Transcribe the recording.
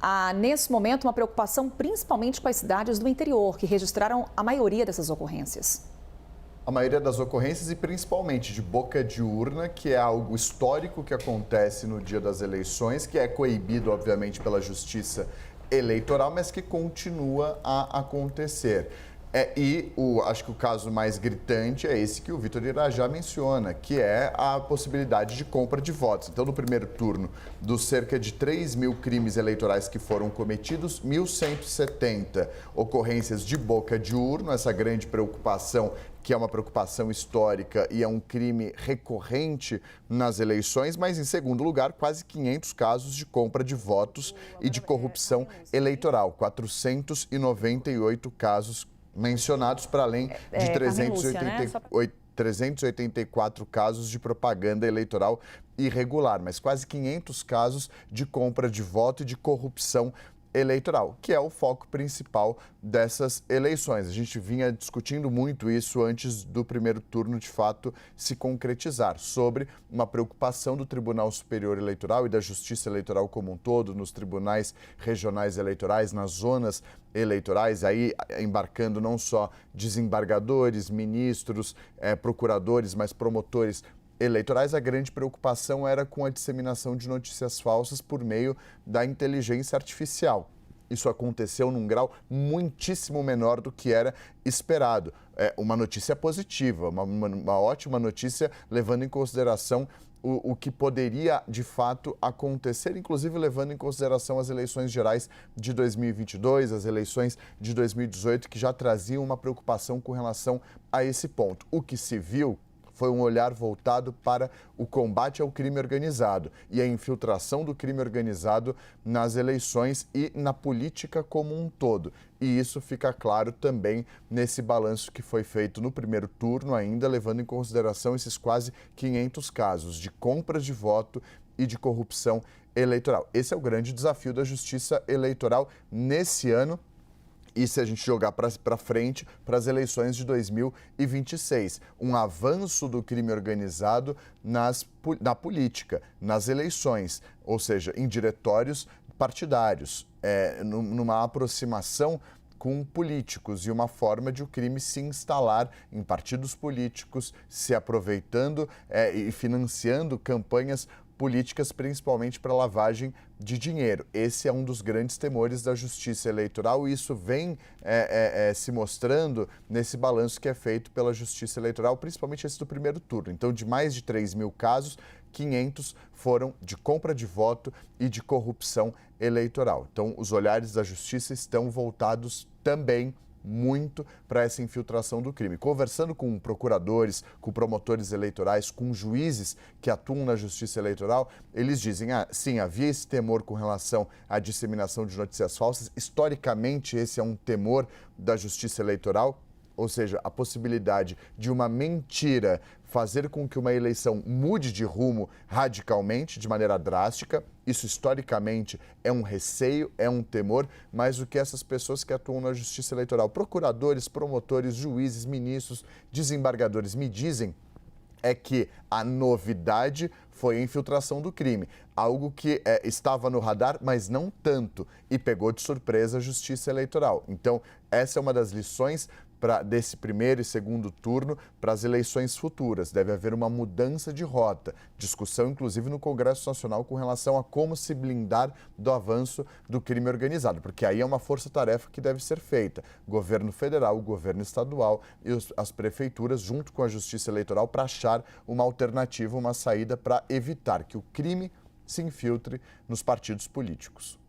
Há, nesse momento, uma preocupação principalmente com as cidades do interior, que registraram a maioria dessas ocorrências. A maioria das ocorrências e principalmente de boca de urna, que é algo histórico que acontece no dia das eleições, que é coibido, obviamente, pela Justiça Eleitoral, mas que continua a acontecer. Acho que o caso mais gritante é esse que o Vitor Irajá menciona, que é a possibilidade de compra de votos. Então, no primeiro turno, dos cerca de 3 mil crimes eleitorais que foram cometidos, 1.170 ocorrências de boca de urna, essa grande preocupação, que é uma preocupação histórica e é um crime recorrente nas eleições, mas, em segundo lugar, quase 500 casos de compra de votos e de corrupção eleitoral, 498 casos mencionados, para além de 384 casos de propaganda eleitoral irregular, mas quase 500 casos de compra de voto e de corrupção eleitoral, que é o foco principal dessas eleições. A gente vinha discutindo muito isso antes do primeiro turno, de fato, se concretizar, sobre uma preocupação do Tribunal Superior Eleitoral e da Justiça Eleitoral como um todo, nos tribunais regionais eleitorais, nas zonas eleitorais, aí embarcando não só desembargadores, ministros, procuradores, mas promotores eleitorais. A grande preocupação era com a disseminação de notícias falsas por meio da inteligência artificial. Isso aconteceu num grau muitíssimo menor do que era esperado. É uma notícia positiva, uma ótima notícia, levando em consideração o que poderia, de fato, acontecer, inclusive levando em consideração as eleições gerais de 2022, as eleições de 2018, que já traziam uma preocupação com relação a esse ponto. O que se viu foi um olhar voltado para o combate ao crime organizado e a infiltração do crime organizado nas eleições e na política como um todo. E isso fica claro também nesse balanço que foi feito no primeiro turno, ainda levando em consideração esses quase 500 casos de compras de voto e de corrupção eleitoral. Esse é o grande desafio da Justiça Eleitoral nesse ano. E se a gente jogar para frente, para as eleições de 2026, um avanço do crime organizado na política, nas eleições, ou seja, em diretórios partidários, numa aproximação com políticos e uma forma de o crime se instalar em partidos políticos, se aproveitando e financiando campanhas políticas, principalmente para lavagem de dinheiro. Esse é um dos grandes temores da Justiça Eleitoral e isso vem se mostrando nesse balanço que é feito pela Justiça Eleitoral, principalmente esse do primeiro turno. Então, de mais de 3 mil casos, 500 foram de compra de voto e de corrupção eleitoral. Então, os olhares da Justiça estão voltados também muito para essa infiltração do crime. Conversando com procuradores, com promotores eleitorais, com juízes que atuam na Justiça Eleitoral, eles dizem, sim, havia esse temor com relação à disseminação de notícias falsas. Historicamente, esse é um temor da Justiça Eleitoral, ou seja, a possibilidade de uma mentira fazer com que uma eleição mude de rumo radicalmente, de maneira drástica. Isso, historicamente, é um receio, é um temor, mas o que essas pessoas que atuam na Justiça Eleitoral, procuradores, promotores, juízes, ministros, desembargadores, me dizem é que a novidade foi a infiltração do crime. Algo que estava no radar, mas não tanto, e pegou de surpresa a Justiça Eleitoral. Então, essa é uma das lições desse primeiro e segundo turno para as eleições futuras. Deve haver uma mudança de rota, discussão inclusive no Congresso Nacional com relação a como se blindar do avanço do crime organizado, porque aí é uma força-tarefa que deve ser feita. Governo federal, governo estadual e as prefeituras, junto com a Justiça Eleitoral, para achar uma alternativa, uma saída para evitar que o crime se infiltre nos partidos políticos.